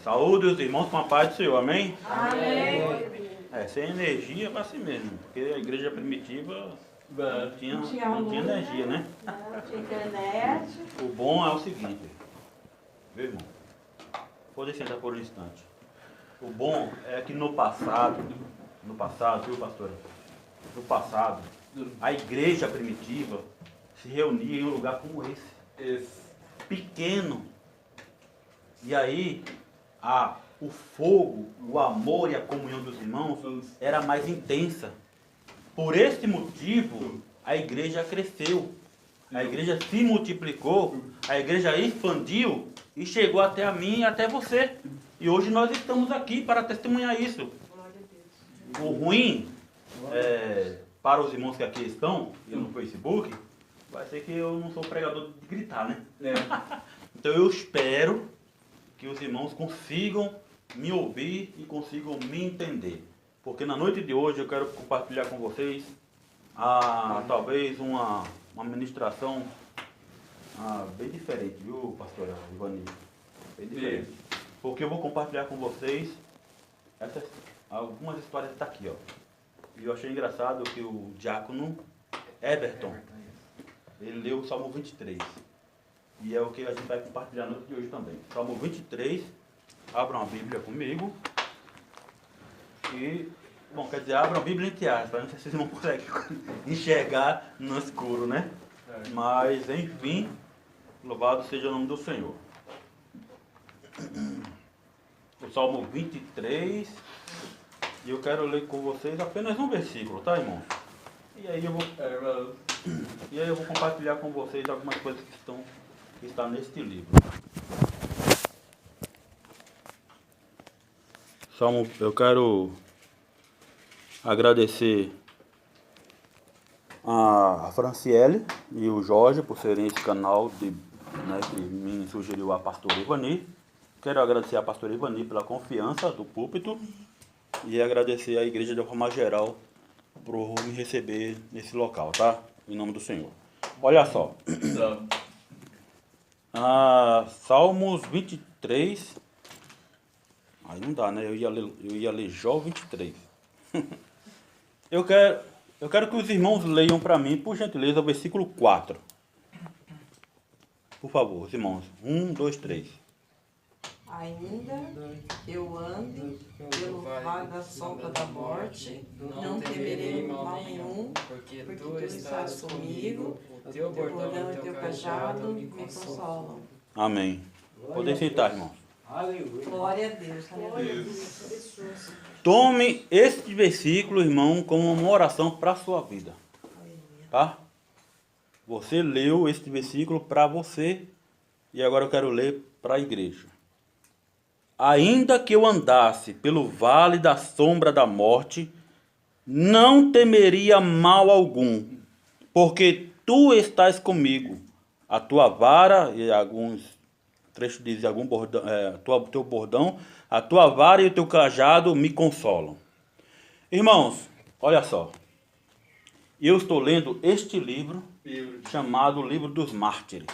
Saúde os irmãos com a paz do Senhor, amém? Amém. Sem energia vai assim mesmo, porque a igreja primitiva não tinha energia, né? Não tinha internet. O bom é o seguinte, viu, irmão? Pode sentar por um instante. O bom é que no passado, viu, pastora? No passado, a igreja primitiva se reunia em um lugar como esse. Pequeno. E aí, o fogo, o amor e a comunhão dos irmãos era mais intensa. Por esse motivo, a igreja cresceu. A igreja se multiplicou, a igreja expandiu e chegou até a mim e até você. E hoje nós estamos aqui para testemunhar isso. O ruim, para os irmãos que aqui estão, e no Facebook, vai ser que eu não sou pregador de gritar, né? Então eu espero que os irmãos consigam me ouvir e consigam me entender. Porque na noite de hoje eu quero compartilhar com vocês talvez uma ministração bem diferente, viu, pastora Ivani? Bem diferente. Porque eu vou compartilhar com vocês algumas histórias que estão aqui, ó. E eu achei engraçado que o diácono Everton, ele leu o Salmo 23. E é o que a gente vai compartilhar na noite de hoje também. Salmo 23, abram a Bíblia comigo. E, quer dizer, abram a Bíblia entre aspas, não sei se vocês não conseguem enxergar no escuro, né? Mas, enfim, louvado seja o nome do Senhor. O Salmo 23, e eu quero ler com vocês apenas um versículo, tá, irmão? E aí eu vou compartilhar com vocês algumas coisas que está neste livro. Eu quero agradecer a Franciele e o Jorge por serem esse canal que me sugeriu a pastora Ivani. Quero agradecer a pastora Ivani pela confiança do púlpito e agradecer à igreja de forma geral por me receber nesse local, tá? Em nome do Senhor. Olha só. Salmos 23. Aí não dá, né? Eu ia ler Jó 23. Eu quero que os irmãos leiam para mim, por gentileza, o versículo 4. Por favor, os irmãos. 1, 2, 3. Ainda que eu ande pelo vale da sombra da morte, não temerei mal nenhum, porque tu estás comigo, o teu bordão e o teu cajado me consolam. Amém. Podem sentar, irmãos. Glória a Deus. Glória a Deus. Tome este versículo, irmão, como uma oração para a sua vida. Tá? Você leu este versículo para você e agora eu quero ler para a igreja. Ainda que eu andasse pelo vale da sombra da morte, não temeria mal algum, porque tu estás comigo. A tua vara, e alguns trechos dizem algum bordão, teu bordão, a tua vara e o teu cajado me consolam. Irmãos, olha só. Eu estou lendo este livro chamado Livro dos Mártires.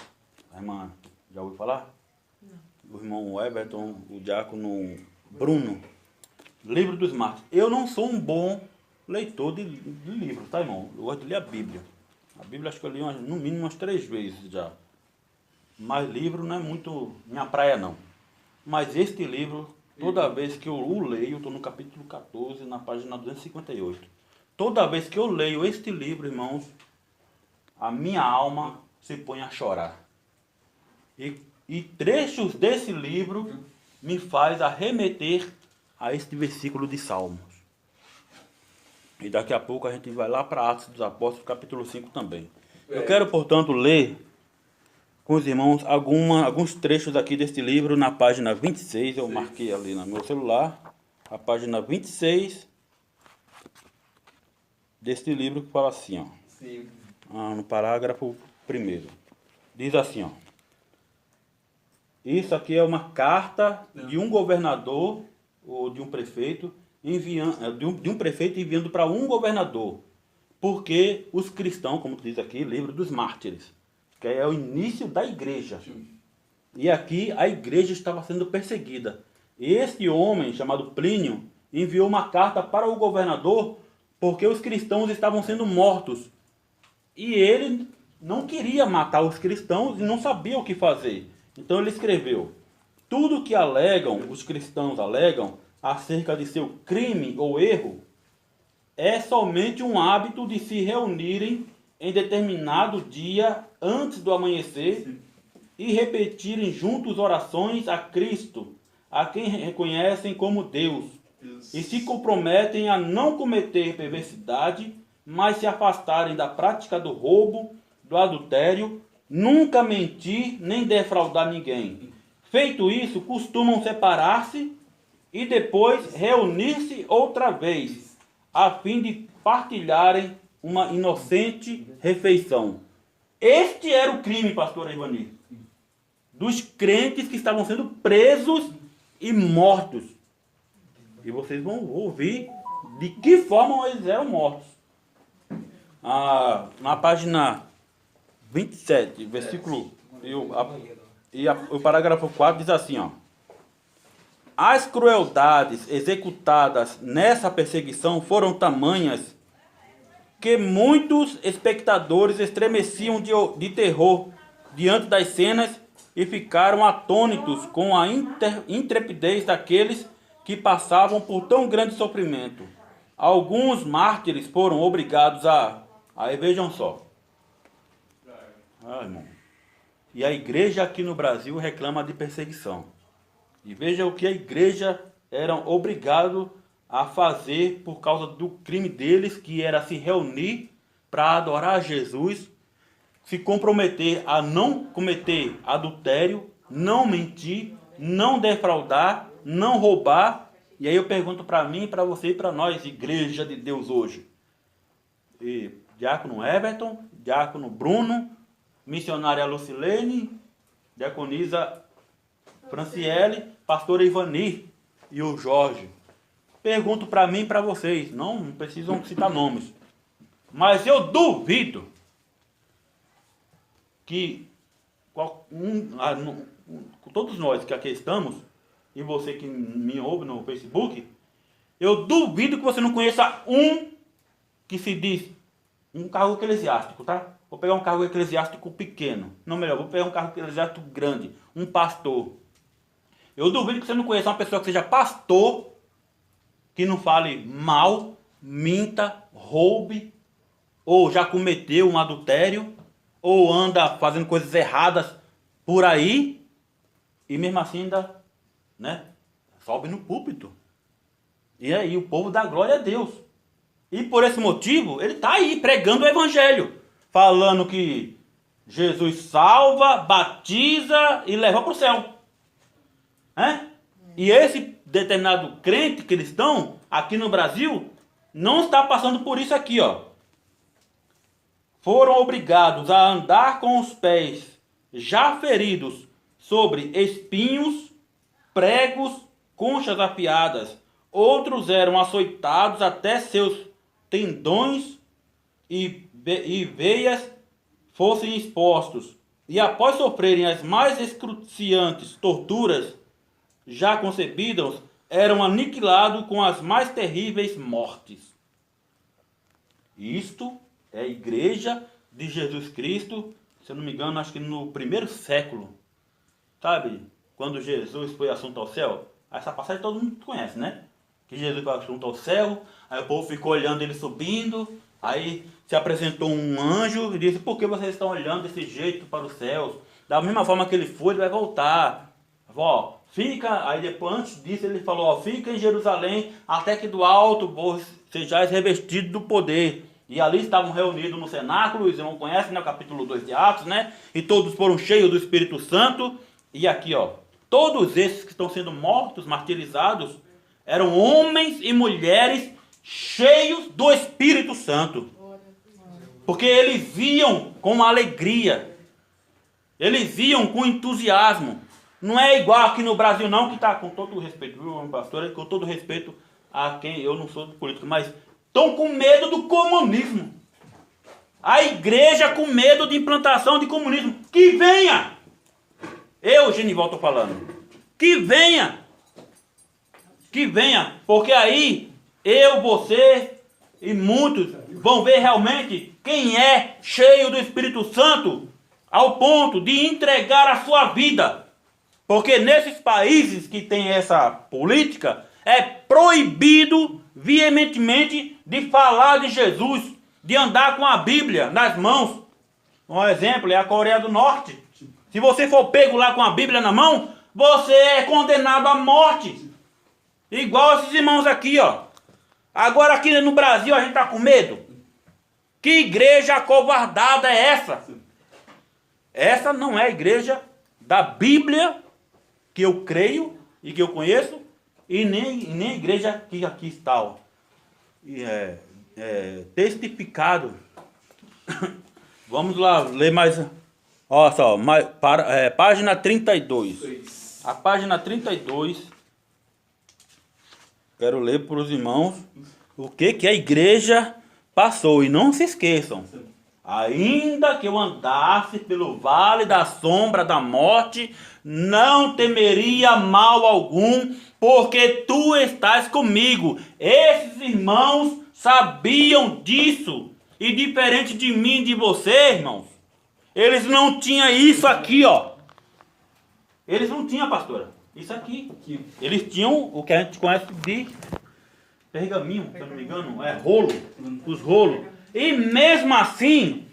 A irmã, já ouviu falar? O irmão Everton, o diácono Bruno. Livro dos Mártires. Eu não sou um bom leitor de livro, tá, irmão? Eu gosto de ler a Bíblia. A Bíblia acho que eu li no mínimo umas 3 vezes já. Mas livro não é muito minha praia, não. Mas este livro, toda vez que eu o leio, eu estou no capítulo 14, na página 258. Toda vez que eu leio este livro, irmãos, a minha alma se põe a chorar. E trechos desse livro me faz arremeter a este versículo de Salmos. E daqui a pouco a gente vai lá para Atos dos Apóstolos, capítulo 5 também. Eu quero, portanto, ler com os irmãos alguns trechos aqui deste livro na página 26. Eu marquei ali no meu celular. A página 26 deste livro que fala assim, ó. No parágrafo 1. Diz assim, ó. Isso aqui é uma carta de um governador ou de um prefeito enviando para um governador. Porque os cristãos, como diz aqui, livro dos mártires, que é o início da igreja. E aqui a igreja estava sendo perseguida. Este homem, chamado Plínio, enviou uma carta para o governador porque os cristãos estavam sendo mortos. E ele não queria matar os cristãos e não sabia o que fazer. Então ele escreveu: tudo que os cristãos alegam acerca de seu crime ou erro é somente um hábito de se reunirem em determinado dia antes do amanhecer e repetirem juntos orações a Cristo, a quem reconhecem como Deus, e se comprometem a não cometer perversidade, mas se afastarem da prática do roubo, do adultério, nunca mentir nem defraudar ninguém. Feito isso, costumam separar-se e depois reunir-se outra vez, a fim de partilharem uma inocente refeição. Este era o crime, pastor Ivani, dos crentes que estavam sendo presos e mortos. E vocês vão ouvir de que forma eles eram mortos. Na página 27, versículo... o parágrafo 4 diz assim, ó. As crueldades executadas nessa perseguição foram tamanhas que muitos espectadores estremeciam de terror diante das cenas e ficaram atônitos com a intrepidez daqueles que passavam por tão grande sofrimento. Alguns mártires foram obrigados Aí vejam só. Irmão. E a igreja aqui no Brasil reclama de perseguição. E veja o que a igreja eram obrigados a fazer por causa do crime deles, que era se reunir para adorar a Jesus, se comprometer a não cometer adultério, não mentir, não defraudar, não roubar. E aí eu pergunto para mim, para você e para nós, igreja de Deus hoje. E diácono Everton, diácono Bruno, missionária Lucilene, diaconisa Franciele, pastor Ivani e o Jorge. Pergunto para mim e para vocês, não precisam citar nomes, mas eu duvido que todos nós que aqui estamos, e você que me ouve no Facebook, eu duvido que você não conheça um que se diz um cargo eclesiástico, tá? Vou pegar um cargo eclesiástico pequeno. Não, melhor, vou pegar um cargo eclesiástico grande. Um pastor. Eu duvido que você não conheça uma pessoa que seja pastor, que não fale mal, minta, roube, ou já cometeu um adultério, ou anda fazendo coisas erradas por aí, e mesmo assim ainda, né, sobe no púlpito. E aí o povo dá glória a Deus. E por esse motivo, ele está aí pregando o evangelho, falando que Jesus salva, batiza e leva para o céu. E esse determinado crente cristão, aqui no Brasil, não está passando por isso aqui, ó. Foram obrigados a andar com os pés já feridos sobre espinhos, pregos, conchas afiadas. Outros eram açoitados até seus tendões e veias fossem expostos. E após sofrerem as mais excruciantes torturas já concebidas, eram aniquilados com as mais terríveis mortes. Isto é a igreja de Jesus Cristo, se eu não me engano, acho que no 1º século. Sabe, quando Jesus foi assunto ao céu? Essa passagem todo mundo conhece, né? Que Jesus foi assunto ao céu, aí o povo ficou olhando ele subindo, aí se apresentou um anjo e disse: por que vocês estão olhando desse jeito para os céus? Da mesma forma que ele foi, ele vai voltar. Fica, aí depois, antes disso, ele falou: fica em Jerusalém, até que do alto vos sejais revestidos do poder. E ali estavam reunidos no cenáculo, os irmãos conhecem, né, o capítulo 2 de Atos, né? E todos foram cheios do Espírito Santo. E aqui, ó, todos esses que estão sendo mortos, martirizados, eram homens e mulheres cheios do Espírito Santo. Porque eles iam com alegria. Eles iam com entusiasmo. Não é igual aqui no Brasil não, que está, com todo respeito, viu, pastor? Com todo respeito a quem, eu não sou político, mas estão com medo do comunismo. A igreja com medo de implantação de comunismo. Que venha! Eu, Genival, estou falando. Que venha! que venha, porque aí eu, você e muitos vão ver realmente quem é cheio do Espírito Santo ao ponto de entregar a sua vida. Porque nesses países que tem essa política, é proibido veementemente de falar de Jesus, de andar com a Bíblia nas mãos. Um exemplo é a Coreia do Norte. Se você for pego lá com a Bíblia na mão, você é condenado à morte. Igual esses irmãos aqui, ó. Agora aqui no Brasil a gente tá com medo. Que igreja acovardada é essa? Essa não é a igreja da Bíblia que eu creio e que eu conheço, e nem a igreja que aqui está, ó. Testificado. Vamos lá ler mais. Olha só, página 32. A página 32. Quero ler para os irmãos o que a igreja passou. E não se esqueçam. Ainda que eu andasse pelo vale da sombra da morte, não temeria mal algum, porque tu estás comigo. Esses irmãos sabiam disso. E diferente de mim e de você, irmãos, eles não tinham isso aqui, ó. Eles não tinham, pastora, isso aqui. Eles tinham o que a gente conhece de pergaminho, se eu não me engano, rolo, os rolos. E mesmo assim,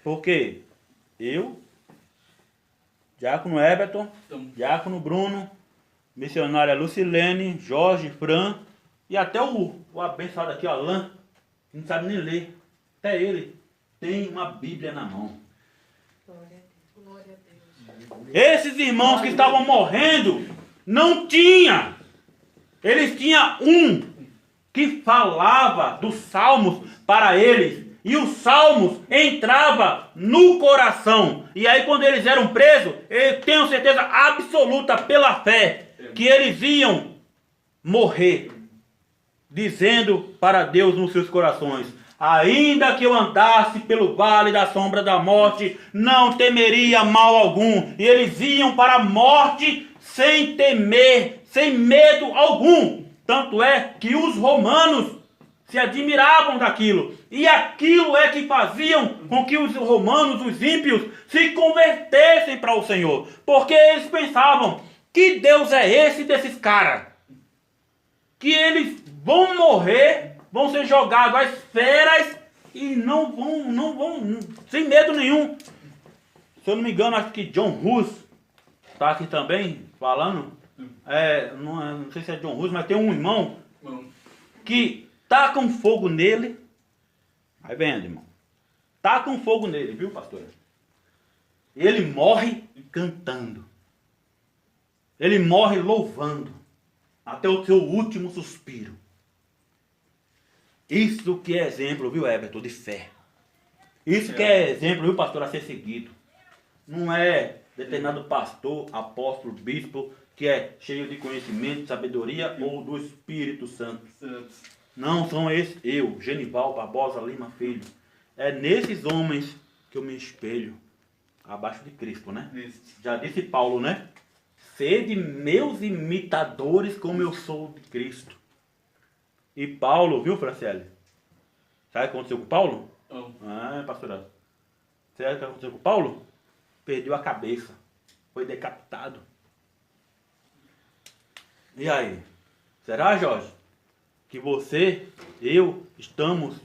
porque eu, diácono Everton, diácono Bruno, missionária Lucilene, Jorge, Fran, e até o abençoado aqui, Alain, que não sabe nem ler, até ele tem uma Bíblia na mão. Esses irmãos que estavam morrendo, não tinha. Eles tinham um que falava dos salmos para eles. E os salmos entrava no coração. E aí quando eles eram presos, eu tenho certeza absoluta pela fé que eles iam morrer, dizendo para Deus nos seus corações: ainda que eu andasse pelo vale da sombra da morte, não temeria mal algum. E eles iam para a morte sem temer, sem medo algum. Tanto é que os romanos se admiravam daquilo. E aquilo é que faziam com que os romanos, os ímpios, se convertessem para o Senhor. Porque eles pensavam: que Deus é esse desses caras? Que eles vão morrer, vão ser jogados às feras e não vão, sem medo nenhum. Se eu não me engano, acho que John Hus está aqui também falando. Não sei se é John Hus, mas tem um irmão que tacam fogo nele. Aí vendo, irmão. Tacam fogo nele, viu, pastora? Ele morre cantando. Ele morre louvando até o seu último suspiro. Isso que é exemplo, viu, Everton, de fé. Isso que é exemplo, viu, pastor, a ser seguido. Não é determinado pastor, apóstolo, bispo, que é cheio de conhecimento, sabedoria ou do Espírito Santo. Não são esses, eu, Genival Barbosa Lima Filho. É nesses homens que eu me espelho, abaixo de Cristo, né? Isso. Já disse Paulo, né? Sede meus imitadores como eu sou de Cristo. E Paulo, viu, Franciele? Sabe o que aconteceu com Paulo? Pastora. Sabe o que aconteceu com Paulo? Perdeu a cabeça. Foi decapitado. E aí? Será, Jorge, que você, eu, estamos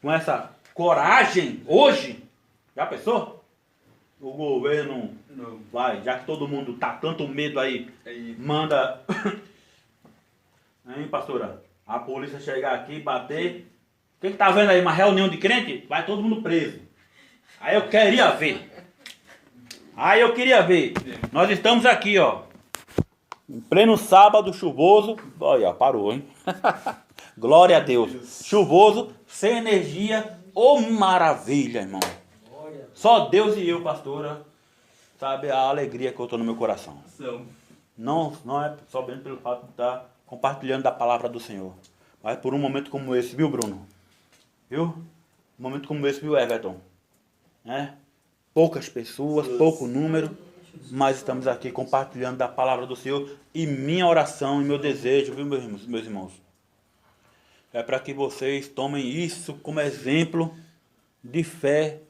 com essa coragem hoje? Já pensou? O governo vai, já que todo mundo tá tanto medo aí, manda... Hein, pastora? A polícia chegar aqui, bater... O que tá vendo aí? Uma reunião de crente? Vai todo mundo preso. Aí eu queria ver. Nós estamos aqui, ó. Em pleno sábado chuvoso. Olha, parou, hein? Glória a Deus. Chuvoso, sem energia. Ô, maravilha, irmão. Só Deus e eu, pastora, sabe a alegria que eu estou no meu coração. Não é somente pelo fato de estar compartilhando da palavra do Senhor, mas por um momento como esse, viu, Bruno? Viu? Um momento como esse, viu, Everton? Poucas pessoas, pouco número, mas estamos aqui compartilhando da palavra do Senhor. E minha oração e meu desejo, viu, meus irmãos? É para que vocês tomem isso como exemplo de fé.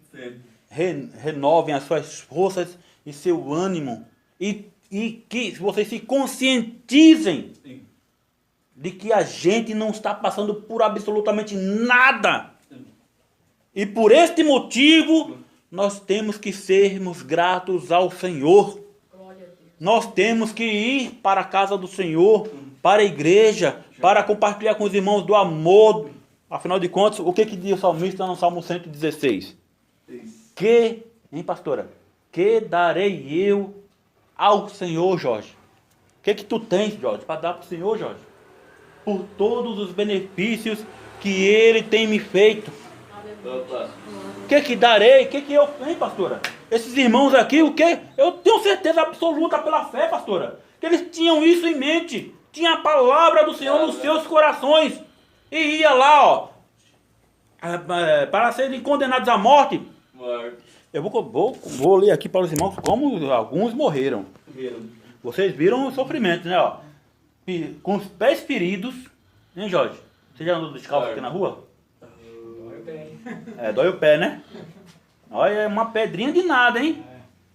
Renovem as suas forças e seu ânimo. E que vocês se conscientizem de que a gente não está passando por absolutamente nada. E por este motivo, nós temos que sermos gratos ao Senhor. Nós temos que ir para a casa do Senhor, para a igreja, para compartilhar com os irmãos do amor. Afinal de contas, o que diz o salmista no Salmo 116? Hein, pastora? Que darei eu ao Senhor, Jorge? O que tu tens, Jorge, para dar para o Senhor, Jorge? Por todos os benefícios que Ele tem me feito. O que darei? Hein, pastora? Esses irmãos aqui, o que? Eu tenho certeza absoluta pela fé, pastora, que eles tinham isso em mente. Tinha a palavra do Senhor nos seus corações. E ia lá, ó, para serem condenados à morte. Eu vou ler aqui para os irmãos como alguns morreram. Vocês viram o sofrimento, né? Ó. Com os pés feridos. Hein, Jorge? Você já andou descalço aqui na rua? Dói o pé. Dói o pé, né? Olha, é uma pedrinha de nada, hein?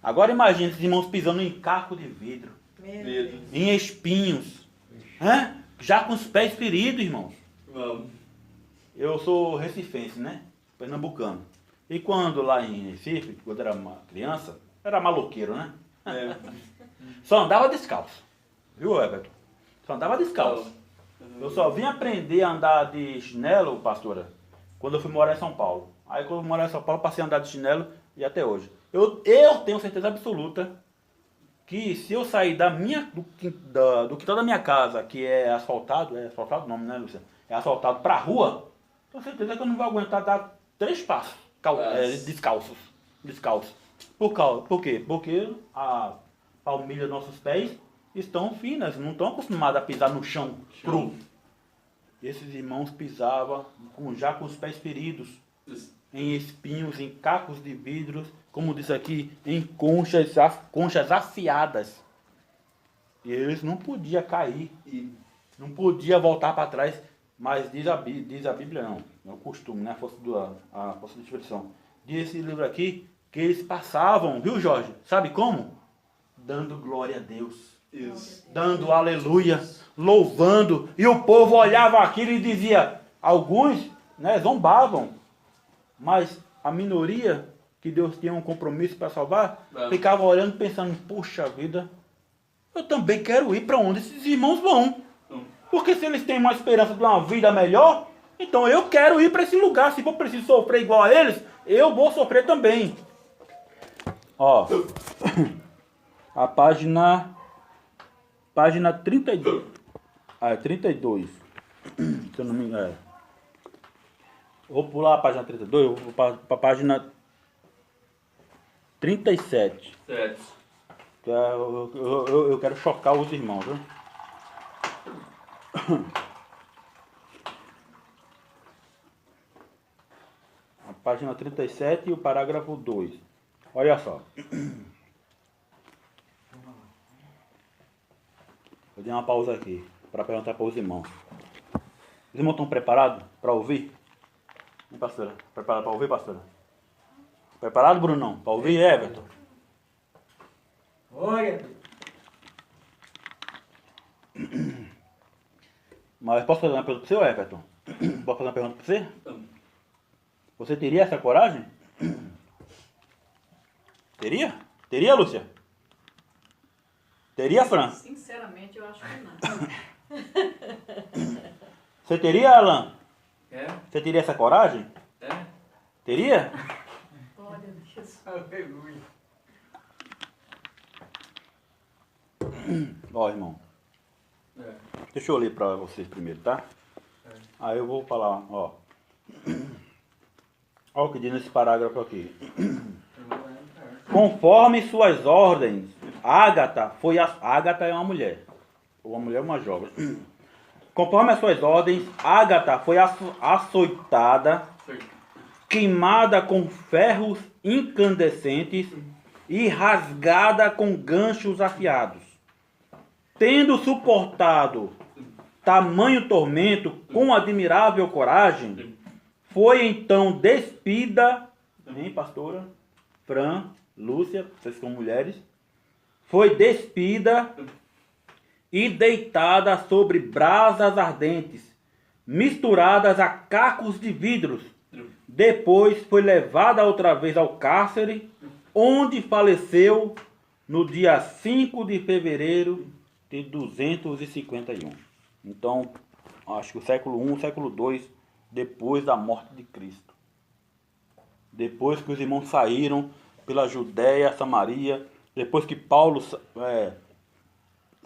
Agora imagine esses irmãos pisando em caco de vidro. Em espinhos. Já com os pés feridos, irmãos. Eu sou recifense, né? Pernambucano. E quando lá em Recife, quando era uma criança, era maloqueiro, né? Só andava descalço. Viu, Everton? Só andava descalço. Eu só vim aprender a andar de chinelo, pastora, quando eu fui morar em São Paulo. Aí quando eu morar em São Paulo, passei a andar de chinelo e até hoje. Eu tenho certeza absoluta que se eu sair do quintal da minha casa, que é asfaltado o nome, né, Lúcia? É asfaltado para a rua, tenho certeza que eu não vou aguentar dar 3 passos descalços. Por quê? Porque a palmilha dos nossos pés estão finas, não estão acostumados a pisar no chão cru. Esses irmãos pisavam já com os pés feridos, em espinhos, em cacos de vidros, como diz aqui, em conchas afiadas. E eles não podiam cair, não podiam voltar para trás, mas diz a Bíblia, não é o costume, né? A força de expressão. Diz esse livro aqui que eles passavam, viu, Jorge? Sabe como? Dando glória a Deus. Dando aleluia, louvando. E o povo olhava aquilo e dizia, alguns, né, zombavam. Mas a minoria, que Deus tinha um compromisso para salvar, ficava olhando pensando, puxa vida, eu também quero ir para onde esses irmãos vão. Porque se eles têm uma esperança de uma vida melhor, então eu quero ir para esse lugar. Se for preciso sofrer igual a eles, eu vou sofrer também. Ó, a página 32. 32. Se eu não me engano. Vou pular a página 32, eu vou para a página 37. Eu quero chocar os irmãos, viu? A página 37 e o parágrafo 2. Olha só. Vou dar uma pausa aqui para perguntar para os irmãos. Os irmãos estão preparados para ouvir? Pastora, preparado para ouvir, pastora? Preparado, Brunão? Para ouvir, Everton? Olha. Mas posso fazer uma pergunta para você, Everton? Posso fazer uma pergunta para você? Você teria essa coragem? Teria? Teria, Lúcia? Teria, Fran? Sinceramente, eu acho que não. Você teria, Alan? Você teria essa coragem? É? Teria? Glória a Deus. Aleluia. Ó, irmão. Deixa eu ler para vocês primeiro, tá? Aí eu vou falar, ó. Olha o que diz nesse parágrafo aqui. Conforme suas ordens, Ágata é uma mulher. Uma mulher é uma jovem. Conforme as suas ordens, Ágata foi açoitada, queimada com ferros incandescentes e rasgada com ganchos afiados. Tendo suportado tamanho tormento com admirável coragem, foi então despida, hein, pastora? Fran, Lúcia, vocês são mulheres, foi despida e deitada sobre brasas ardentes, misturadas a cacos de vidros. Depois foi levada outra vez ao cárcere, onde faleceu no dia 5 de fevereiro de 251. Então, acho que o século I, século II, depois da morte de Cristo. Depois que os irmãos saíram pela Judéia, Samaria, depois que Paulo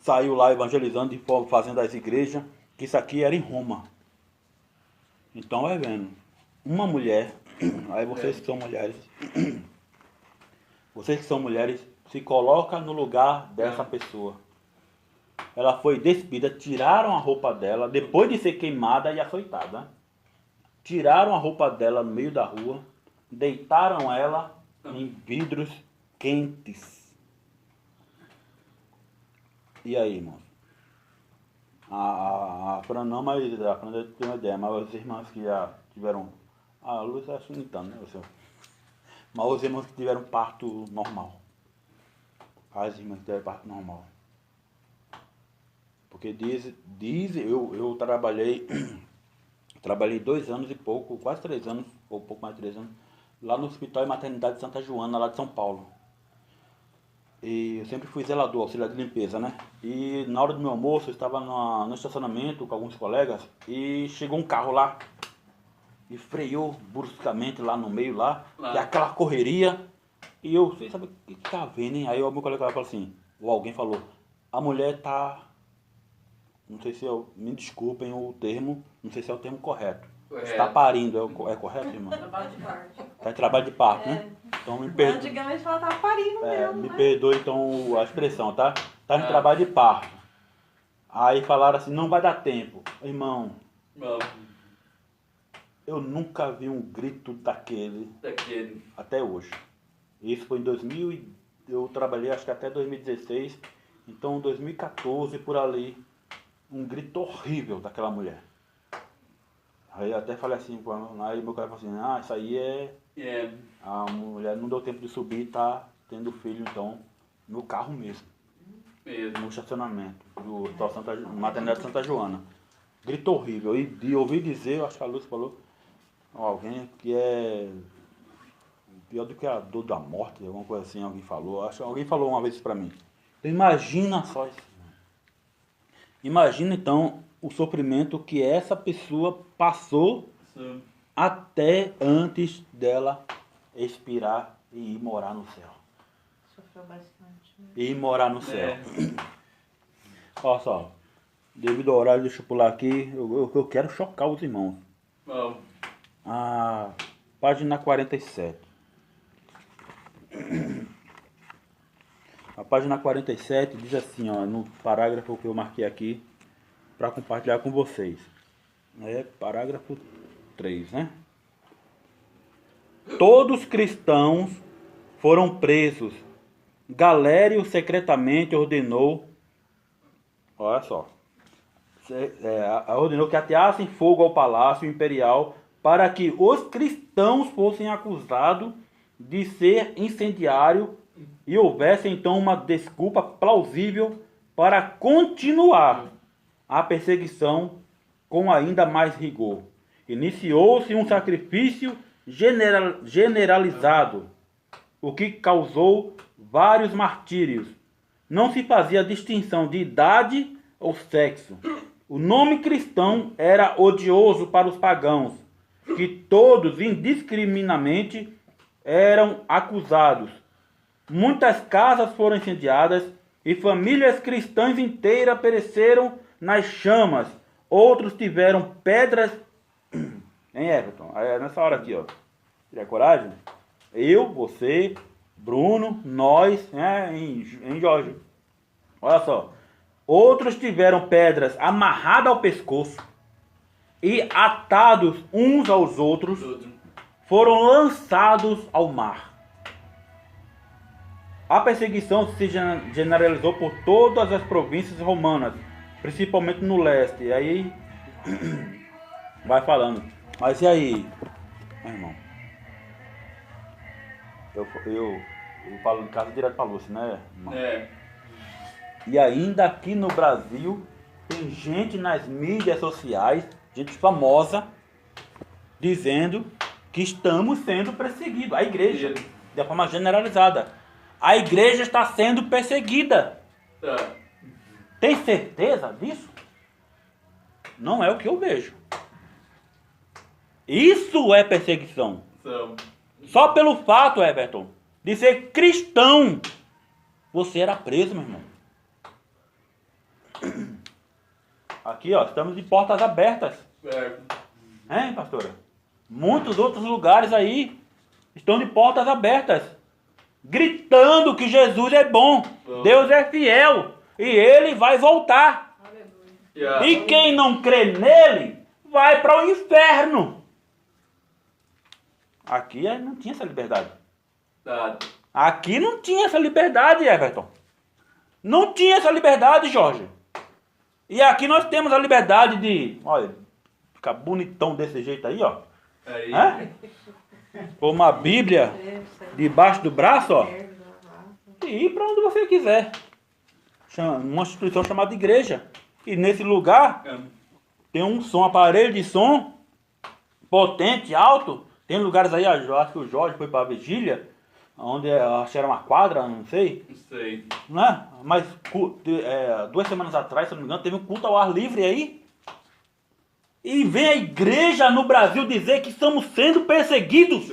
saiu lá evangelizando e fazendo as igrejas, que isso aqui era em Roma. Então, vai vendo. Uma mulher, aí vocês que são mulheres, vocês que são mulheres, se coloca no lugar dessa pessoa. Ela foi despida, tiraram a roupa dela, depois de ser queimada e açoitada. Tiraram a roupa dela no meio da rua, deitaram ela em vidros quentes. E aí, irmãos? A Fran não, mas a Fran tem uma ideia, mas as irmãs que já tiveram... A Luz acho que não tanto, né? Mas os irmãos que tiveram parto normal. As irmãs que tiveram parto normal. Porque eu trabalhei 2 anos e pouco, quase 3 anos, ou pouco mais de 3 anos, lá no Hospital e Maternidade de Santa Joana, lá de São Paulo. E eu sempre fui zelador, auxiliar de limpeza, né? E na hora do meu almoço, eu estava no estacionamento com alguns colegas e chegou um carro lá e freou bruscamente lá no meio, e aquela correria. E eu, sem saber o que tá vendo, hein? Aí o meu colega falou assim, ou alguém falou, a mulher tá... Não sei se me desculpem o termo, não sei se é o termo correto. Está parindo, é correto, irmã? Trabalho de parto. Está em trabalho de parto, né? Então me perdoe. Antigamente ela estava parindo mesmo, Me né? perdoe então a expressão, tá? Está em trabalho de parto. Aí falaram assim, não vai dar tempo. Irmão, eu nunca vi um grito daquele até hoje. Isso foi em 2000, eu trabalhei acho que até 2016, então 2014 por ali. Um grito horrível daquela mulher. Aí eu até falei assim, aí meu cara falou assim, isso aí a mulher não deu tempo de subir e tá tendo filho então no carro mesmo. No estacionamento do Maternidade de Santa Joana. Grito horrível. E ouvi dizer, eu acho que a Lúcia falou, alguém que é pior do que a dor da morte, alguma coisa assim, alguém falou. Acho que alguém falou uma vez isso pra mim. Então, imagina só isso. Imagina então o sofrimento que essa pessoa passou até antes dela expirar e ir morar no céu. Sofreu bastante. E ir morar no céu. Olha só, devido ao horário, deixa eu pular aqui, eu quero chocar os irmãos. A página 47. A página 47 diz assim, ó, no parágrafo que eu marquei aqui para compartilhar com vocês. É parágrafo 3, né? Todos cristãos foram presos. Galério secretamente ordenou, olha só, ordenou que ateassem fogo ao palácio imperial para que os cristãos fossem acusados de ser incendiário e houvesse então uma desculpa plausível para continuar a perseguição com ainda mais rigor. Iniciou-se um sacrifício generalizado, o que causou vários martírios. Não se fazia distinção de idade ou sexo. O nome cristão era odioso para os pagãos, que todos indiscriminadamente eram acusados. Muitas casas foram incendiadas e famílias cristãs inteiras pereceram nas chamas. Outros tiveram pedras... Hein, Everton? É nessa hora aqui, ó. Teria coragem? Eu, você, Bruno, nós, em Jorge. Olha só. Outros tiveram pedras amarradas ao pescoço e atados uns aos outros, foram lançados ao mar. A perseguição se generalizou por todas as províncias romanas, principalmente no leste. E aí vai falando. Mas e aí, meu irmão? Eu falo de casa direto pra Lúcia, né, irmão? É. E ainda aqui no Brasil, tem gente nas mídias sociais, gente famosa, dizendo que estamos sendo perseguidos. A igreja, de forma generalizada. A igreja está sendo perseguida. Tá. Tem certeza disso? Não é o que eu vejo. Isso é perseguição. São. Só pelo fato, Everton, de ser cristão, você era preso, meu irmão. Aqui, ó, estamos de portas abertas. Certo. Hein, pastora? Muitos outros lugares aí estão de portas abertas, gritando que Jesus é bom, Deus é fiel e Ele vai voltar. Aleluia. E quem não crê nele vai para o inferno. Aqui não tinha essa liberdade. Tá. Aqui não tinha essa liberdade, Everton. Não tinha essa liberdade, Jorge. E aqui nós temos a liberdade de, olha, ficar bonitão desse jeito aí, ó. Aí. Hã? Pôr uma Bíblia debaixo do braço, ó. E ir para onde você quiser. Uma instituição chamada igreja. E nesse lugar tem um som, aparelho de som potente, alto. Tem lugares aí, acho que o Jorge foi para a vigília, onde acho que era uma quadra, não sei. Não sei. Né? Mas 2 semanas atrás, se não me engano, teve um culto ao ar livre aí. E vem a igreja no Brasil dizer que estamos sendo perseguidos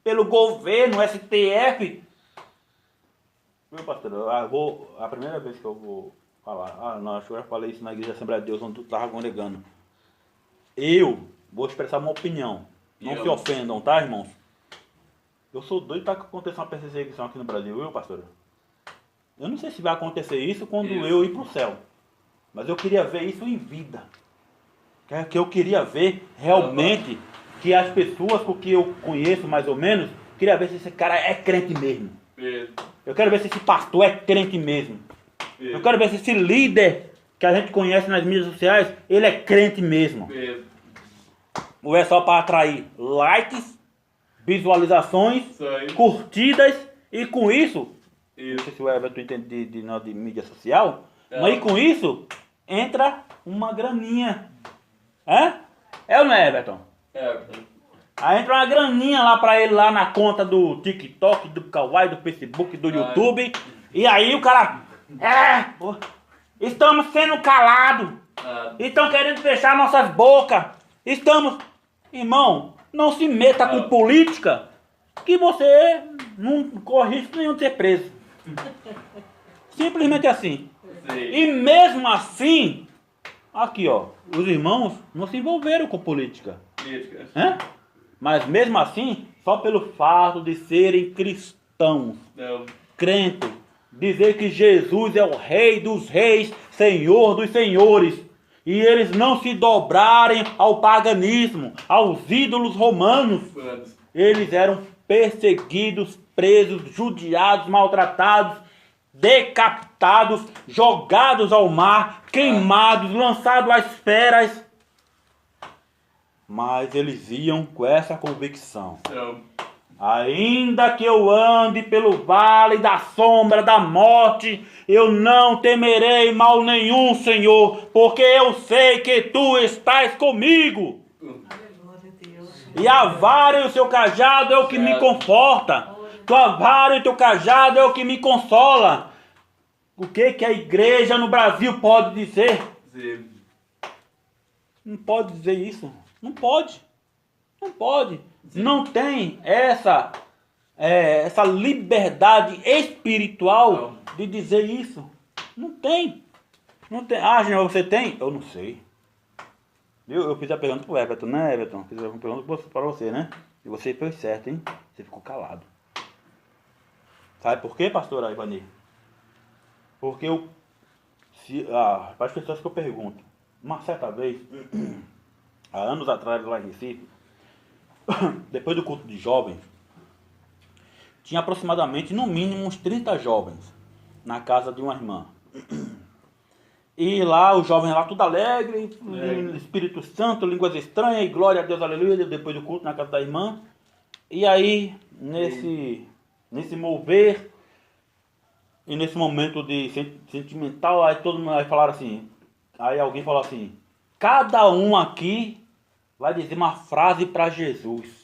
pelo governo, STF. Meu pastor, a primeira vez que eu vou falar, não, acho que eu já falei isso na Igreja Assembleia de Deus, onde tu estava congregando. Eu vou expressar uma opinião. Não se ofendam, tá, irmãos? Eu sou doido para que aconteça uma perseguição aqui no Brasil, viu, pastor? Eu não sei se vai acontecer isso quando eu ir para o céu. Mas eu queria ver isso em vida. Que eu queria ver realmente que as pessoas com que eu conheço mais ou menos, queria ver se esse cara é crente mesmo. Eu quero ver se esse pastor é crente mesmo. Eu quero ver se esse líder que a gente conhece nas mídias sociais, ele é crente mesmo. Ou é só para atrair likes, visualizações, curtidas, e com isso, não sei se o Everton entende de mídia social, mas com isso entra uma graninha. É ou não é, Everton? Aí entra uma graninha lá pra ele lá na conta do TikTok, do Kawaii, do Facebook, do YouTube. E aí o cara... estamos sendo calados. Estão querendo fechar nossas bocas. Estamos... Irmão, não se meta com política, que você não corre risco nenhum de ser preso. Simplesmente assim. E mesmo assim... Aqui, ó, os irmãos não se envolveram com política. Mas mesmo assim, só pelo fato de serem cristãos, crentes, dizer que Jesus é o Rei dos Reis, Senhor dos Senhores, e eles não se dobrarem ao paganismo, aos ídolos romanos, eles eram perseguidos, presos, judiados, maltratados, decapitados, jogados ao mar, queimados, lançados às feras. Mas eles iam com essa convicção. Ainda que eu ande pelo vale da sombra da morte, eu não temerei mal nenhum, Senhor, porque eu sei que Tu estás comigo. E a vara e o seu cajado é o que me conforta. Tua vara e teu cajado é o que me consola. O que a igreja no Brasil pode dizer? Não pode dizer isso. Não pode. Não pode. Não tem essa liberdade espiritual de dizer isso. Não tem. Não tem. Gente, você tem? Eu não sei. Eu fiz a pergunta pro Everton, né, Everton? Fiz a pergunta para você, né? E você fez certo, hein? Você ficou calado. Sabe por quê, pastora Ivani? Porque para as pessoas que eu pergunto, uma certa vez, há anos atrás lá em Recife, depois do culto de jovens, tinha aproximadamente, no mínimo, uns 30 jovens na casa de uma irmã. E lá, os jovens lá, tudo alegre, Espírito Santo, línguas estranhas, e glória a Deus, aleluia, depois do culto na casa da irmã. E aí, nesse mover, e nesse momento de sentimental, aí todo mundo aí falaram assim, aí alguém falou assim, cada um aqui vai dizer uma frase para Jesus.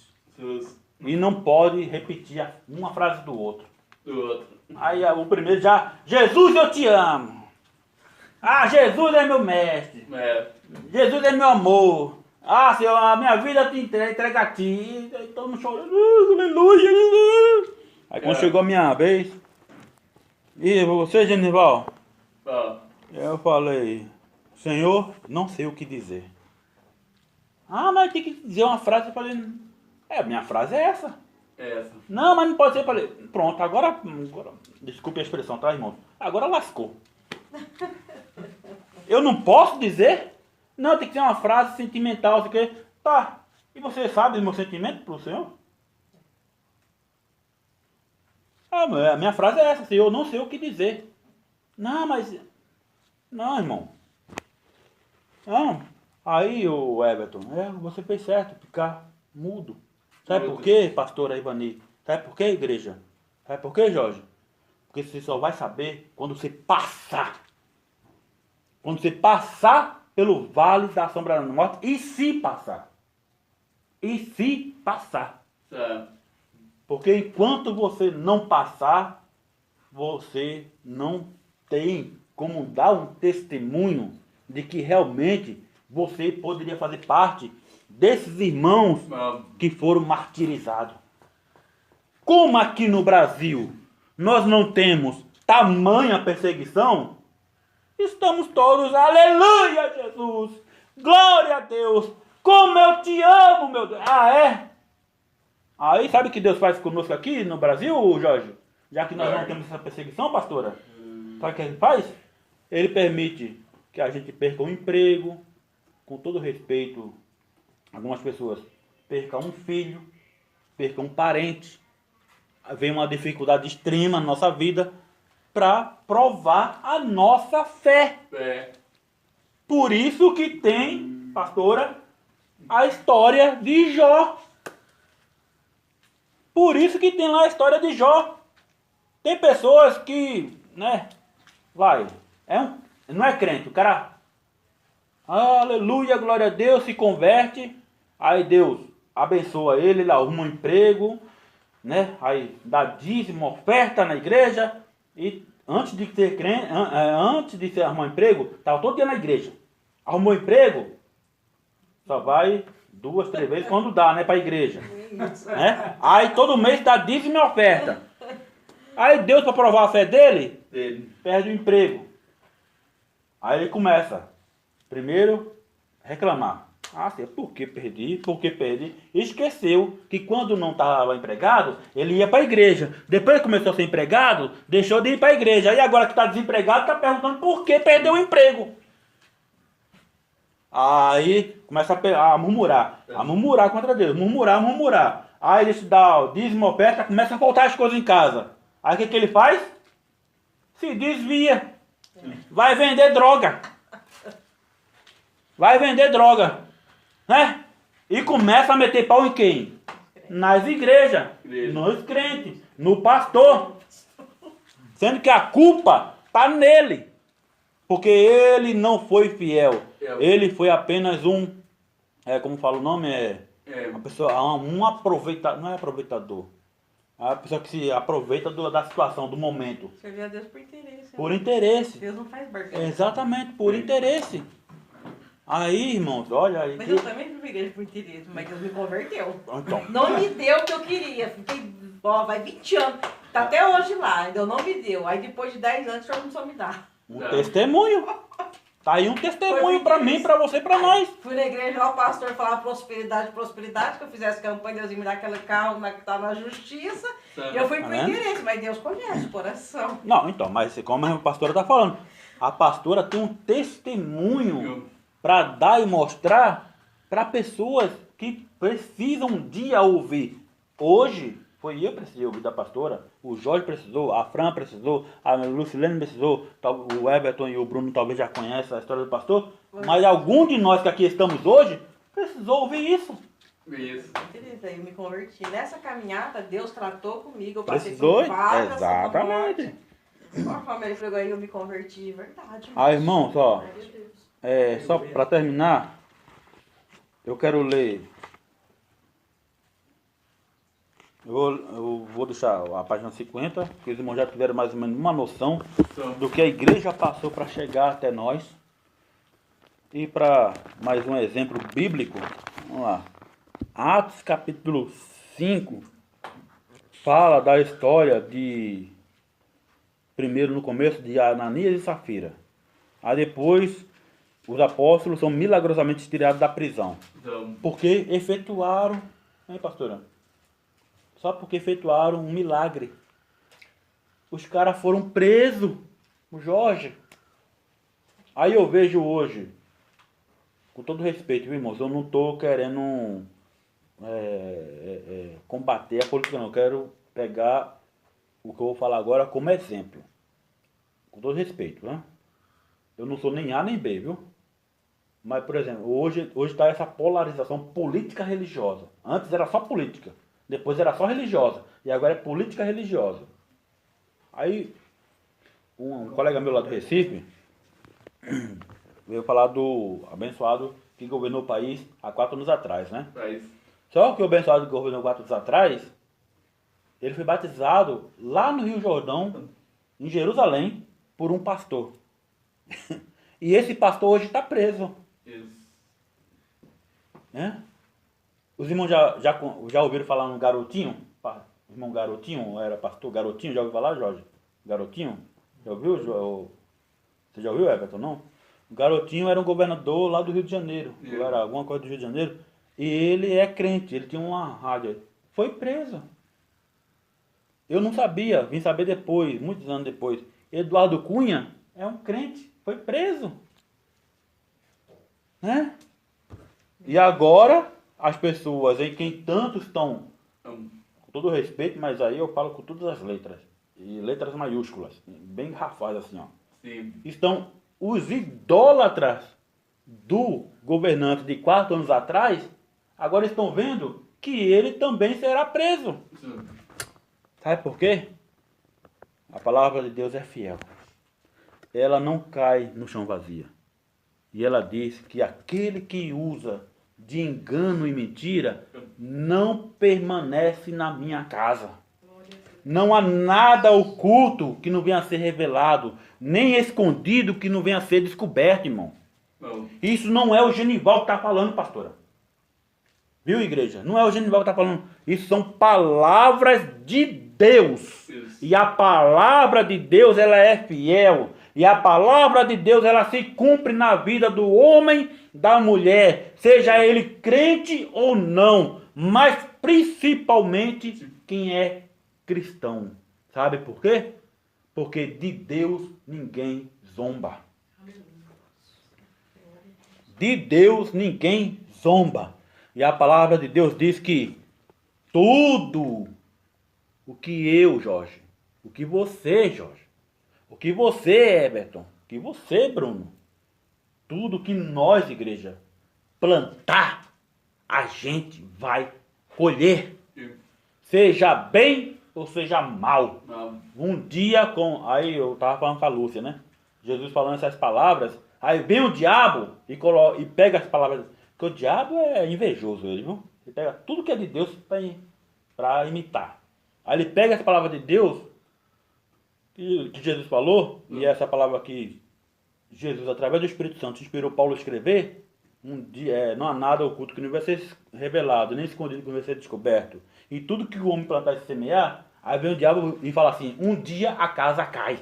E não pode repetir uma frase do outro. Aí o primeiro já, Jesus eu te amo. Ah, Jesus é meu mestre. Jesus é meu amor. Ah, Senhor, a minha vida te entrega a ti. E todo mundo chorando. Aleluia. Aí quando chegou a minha vez, e você, Genival? Eu falei, Senhor, não sei o que dizer. Ah, mas tem que dizer uma frase. Eu falei, minha frase é essa. Não, mas não pode ser. Eu falei, pronto, agora desculpe a expressão, tá, irmão? Agora lascou. Eu não posso dizer? Não, tem que ser uma frase sentimental, assim que. Tá. E você sabe o meu sentimento pro Senhor? A minha frase é essa, Senhor, eu não sei o que dizer. Não, mas. Não, irmão. Não. Aí, o Everton, você fez certo, ficar mudo. Sabe por quê, pastora Ivani? Sabe por quê, igreja? Sabe por quê, Jorge? Porque você só vai saber quando você passar. Quando você passar pelo vale da sombra da morte, e se passar. E se passar. Porque enquanto você não passar, você não tem como dar um testemunho de que realmente você poderia fazer parte desses irmãos que foram martirizados. Como aqui no Brasil nós não temos tamanha perseguição, estamos todos, aleluia, Jesus, glória a Deus, como eu te amo, meu Deus. Aí sabe o que Deus faz conosco aqui no Brasil, Jorge? Já que nós não temos essa perseguição, pastora, sabe o que ele faz? Ele permite que a gente perca um emprego, com todo respeito, algumas pessoas percam um filho, percam um parente, vem uma dificuldade extrema na nossa vida, para provar a nossa fé. Por isso que tem, pastora, a história de Jó. Por isso que tem lá a história de Jó. Tem pessoas que, não é crente, o cara, aleluia, glória a Deus, se converte, aí Deus abençoa ele arruma um emprego, aí dá dízimo, oferta na igreja, e antes de ser crente, antes de arrumar um emprego, estava todo dia na igreja. Arrumou emprego, só vai 2, 3 vezes quando dá, para a igreja. Aí todo mês dá dízimo e oferta. Aí Deus, para provar a fé dele, perde o emprego. Aí ele começa, primeiro, reclamar. Por que perdi? Por que perdi? Esqueceu que quando não estava empregado, ele ia para a igreja. Depois que começou a ser empregado, deixou de ir para a igreja. Aí agora que está desempregado, está perguntando por que perdeu o emprego. Aí começa a murmurar. A murmurar contra Deus. Murmurar. Aí ele se dá o dízimo, oferta, começa a faltar as coisas em casa. Aí o que ele faz? Se desvia. Vai vender droga. E começa a meter pau em quem? Nas igrejas, nos crentes, no pastor. Sendo que a culpa está nele. Porque ele não foi fiel. Ele foi apenas como fala o nome? Uma pessoa, um aproveitador. Não é aproveitador. É a pessoa que se aproveita da situação, do momento. Servir a Deus por interesse. Por interesse. Deus não faz barganha. Exatamente, por interesse. Aí, irmãos, olha aí. Mas eu também fui pra igreja por interesse, mas Deus me converteu. Então. Não me deu o que eu queria. Fiquei, vai 20 anos. Tá até hoje lá, ainda não me deu. Aí depois de 10 anos o senhor começou a me dar. Um testemunho. Tá aí um testemunho pra mim, pra você, pra nós. Fui na igreja lá, o pastor falava prosperidade, que eu fizesse campanha, Deus ia me dar aquele carro que tá na justiça. E eu fui por interesse, mas Deus conhece o coração. Não, então, mas como a pastora tá falando, a pastora tem um testemunho para dar e mostrar para pessoas que precisam um dia ouvir. Hoje, eu que precisei ouvir da pastora, o Jorge precisou, a Fran precisou, a Lucilene precisou, o Everton e o Bruno talvez já conhecem a história do pastor, mas algum de nós que aqui estamos hoje precisou ouvir isso. Isso. Querida, eu me converti. Nessa caminhada, Deus tratou comigo, eu passei Precisou? por várias Exatamente. Conforme ele pregou aí, eu me converti, verdade. Ah, irmãos, só para terminar, eu quero ler. Eu vou deixar a página 50, que os irmãos já tiveram mais ou menos uma noção do que a igreja passou para chegar até nós. E para mais um exemplo bíblico, vamos lá. Atos capítulo 5 fala da história de, primeiro no começo, de Ananias e Safira. Aí depois os apóstolos são milagrosamente tirados da prisão. Porque efetuaram, hein, pastora? Só porque efetuaram um milagre. Os caras foram presos, o Jorge. Aí eu vejo hoje, com todo respeito, viu, irmãos, eu não estou querendo combater a política, não. Eu quero pegar o que eu vou falar agora como exemplo. Com todo respeito, né? Eu não sou nem A nem B, viu? Mas, por exemplo, hoje está essa polarização política-religiosa. Antes era só política, depois era só religiosa, e agora é política-religiosa. Aí, um colega meu lá do Recife veio falar do abençoado que governou o país há 4 anos atrás, né? Só que o abençoado que governou 4 anos atrás, ele foi batizado lá no Rio Jordão, em Jerusalém, por um pastor. E esse pastor hoje está preso. Né? Os irmãos já ouviram falar no Garotinho? O irmão Garotinho, era pastor Garotinho, já ouviu falar, Jorge? Garotinho? Já ouviu? Você já ouviu, Everton? Não? O Garotinho era um governador lá do Rio de Janeiro. Era alguma coisa do Rio de Janeiro. E ele é crente, ele tinha uma rádio. Foi preso. Eu não sabia, vim saber depois, muitos anos depois. Eduardo Cunha é um crente, foi preso. Né? E agora, as pessoas em quem tanto estão, com todo respeito, mas aí eu falo com todas as letras, e letras maiúsculas, bem garrafais assim, ó. Sim. Estão os idólatras do governante de 4 anos atrás, agora estão vendo que ele também será preso. Sim. Sabe por quê? A palavra de Deus é fiel. Ela não cai no chão vazia. E ela diz que aquele que usa de engano e mentira não permanece na minha casa. Não há nada oculto que não venha a ser revelado, nem escondido que não venha a ser descoberto, irmão. Não. Isso não é o Genival que está falando, pastora. Viu, igreja? Não é o Genival que está falando. Isso são palavras de Deus. Isso. E a palavra de Deus, ela é fiel. E a palavra de Deus, ela se cumpre na vida do homem, da mulher, seja ele crente ou não, mas principalmente quem é cristão. Sabe por quê? Porque de Deus ninguém zomba. De Deus ninguém zomba. E a palavra de Deus diz que tudo o que eu, Jorge, o que você, Jorge, o que você, Everton, o que você, Bruno, tudo que nós, igreja, plantar, a gente vai colher. Seja bem ou seja mal. Um dia com... Aí eu estava falando com a Lúcia, né? Jesus falando essas palavras. Aí vem o diabo e pega as palavras. Porque o diabo é invejoso, ele, viu? Ele pega tudo que é de Deus para imitar. Aí ele pega as palavras de Deus que Jesus falou, e essa palavra que Jesus, através do Espírito Santo, inspirou Paulo a escrever, não há nada oculto que não vai ser revelado, nem escondido que não vai ser descoberto. E tudo que o homem plantar e semear, aí vem o diabo e fala assim, um dia a casa cai.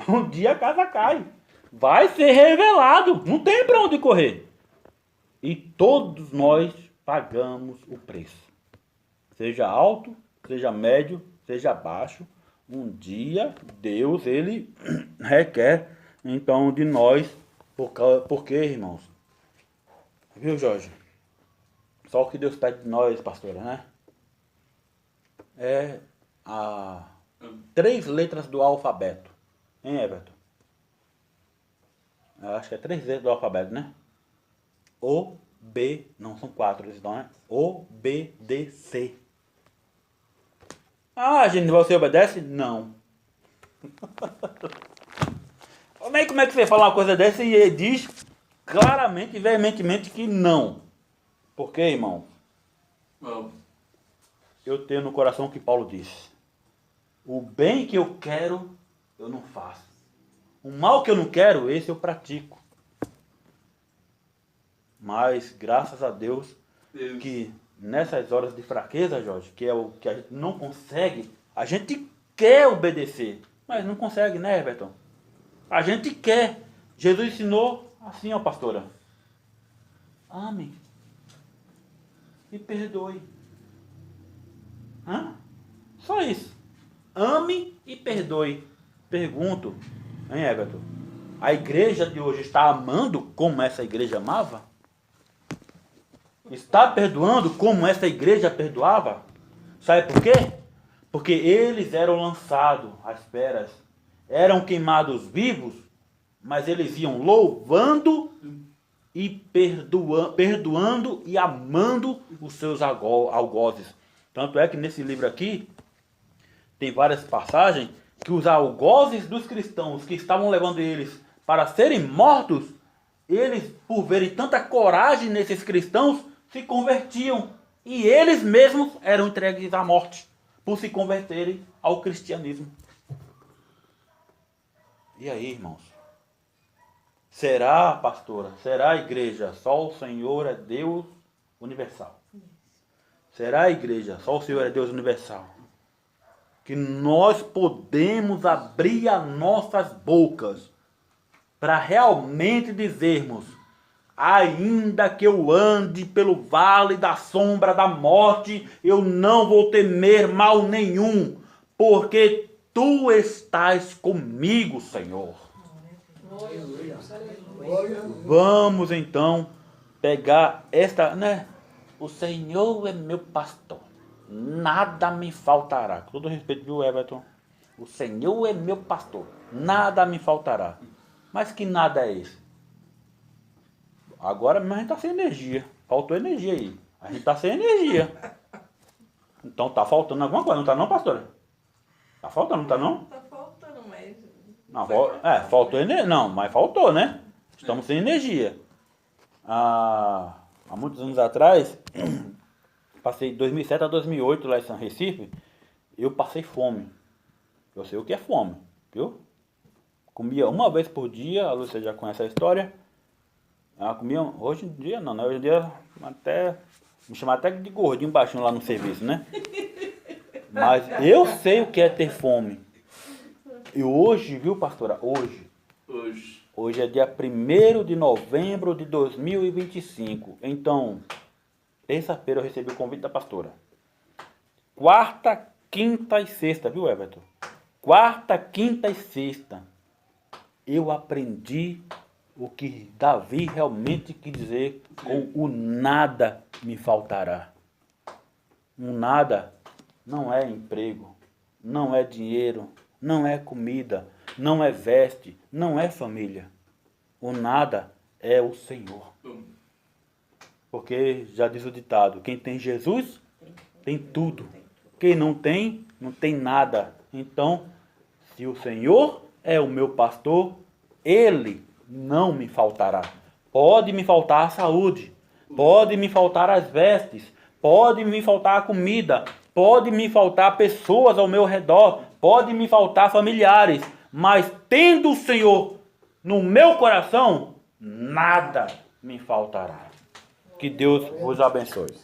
Um dia a casa cai. Vai ser revelado, não tem para onde correr. E todos nós pagamos o preço. Seja alto, seja médio, seja baixo. Um dia Deus, ele requer então de nós, porque, irmãos? Viu, Jorge? Só o que Deus pede de nós, pastora, né? é 3 letras do alfabeto. Hein, Everton? Eu acho que é 3 letras do alfabeto, né? O, B, não, são 4, então, né? O, B, D, C. Ah, gente, você obedece? Não. Como é que você fala uma coisa dessa e ele diz claramente e veementemente que não? Por quê, irmão? Não. Eu tenho no coração o que Paulo disse. O bem que eu quero, eu não faço. O mal que eu não quero, esse eu pratico. Mas, graças a Deus, que nessas horas de fraqueza, Jorge, que é o que a gente não consegue, a gente quer obedecer, mas não consegue, né, Everton? A gente quer. Jesus ensinou assim, ó, pastora. Ame e perdoe. Hã? Só isso. Ame e perdoe. Pergunto, hein, Everton? A igreja de hoje está amando como essa igreja amava? Está perdoando como essa igreja perdoava? Sabe por quê? Porque eles eram lançados às feras, eram queimados vivos, mas eles iam louvando e perdoando e amando os seus algozes. Tanto é que nesse livro aqui tem várias passagens que os algozes dos cristãos que estavam levando eles para serem mortos, eles, por verem tanta coragem nesses cristãos, se convertiam. E eles mesmos eram entregues à morte por se converterem ao cristianismo. E aí, irmãos? Será, pastora? Será a igreja? Só o Senhor é Deus universal. Será a igreja? Só o Senhor é Deus universal. Que nós podemos abrir as nossas bocas para realmente dizermos: ainda que eu ande pelo vale da sombra da morte, eu não vou temer mal nenhum, porque tu estás comigo, Senhor. Vamos então pegar esta, né? O Senhor é meu pastor, nada me faltará. Com todo respeito, viu, Everton? O Senhor é meu pastor, nada me faltará. Mas que nada é esse? Agora mesmo a gente está sem energia. Faltou energia aí. A gente está sem energia. Então tá faltando alguma coisa, não tá não, pastora? Tá faltando, não tá não? Tá faltando, mas... Não, faltou energia. Não, mas faltou, né? Estamos sem energia. Há muitos anos atrás, passei de 2007 a 2008 lá em São Recife, eu passei fome. Eu sei o que é fome, viu? Comia uma vez por dia, a Lúcia já conhece a história. Ela comia, hoje em dia não, né? Hoje em dia até, me chama até de gordinho baixinho lá no serviço, né? Mas eu sei o que é ter fome. E hoje, viu, pastora? Hoje é dia 1º de novembro de 2025. Então, terça-feira eu recebi o convite da pastora. Quarta, quinta e sexta, viu, Everton? Quarta, quinta e sexta. Eu aprendi o que Davi realmente quis dizer com o nada me faltará. O nada não é emprego, não é dinheiro, não é comida, não é veste, não é família. O nada é o Senhor. Porque já diz o ditado, quem tem Jesus tem tudo. Quem não tem, não tem nada. Então, se o Senhor é o meu pastor, Ele não me faltará. Pode me faltar a saúde, pode me faltar as vestes, pode me faltar a comida, pode me faltar pessoas ao meu redor, pode me faltar familiares, mas tendo o Senhor no meu coração, nada me faltará. Que Deus vos abençoe.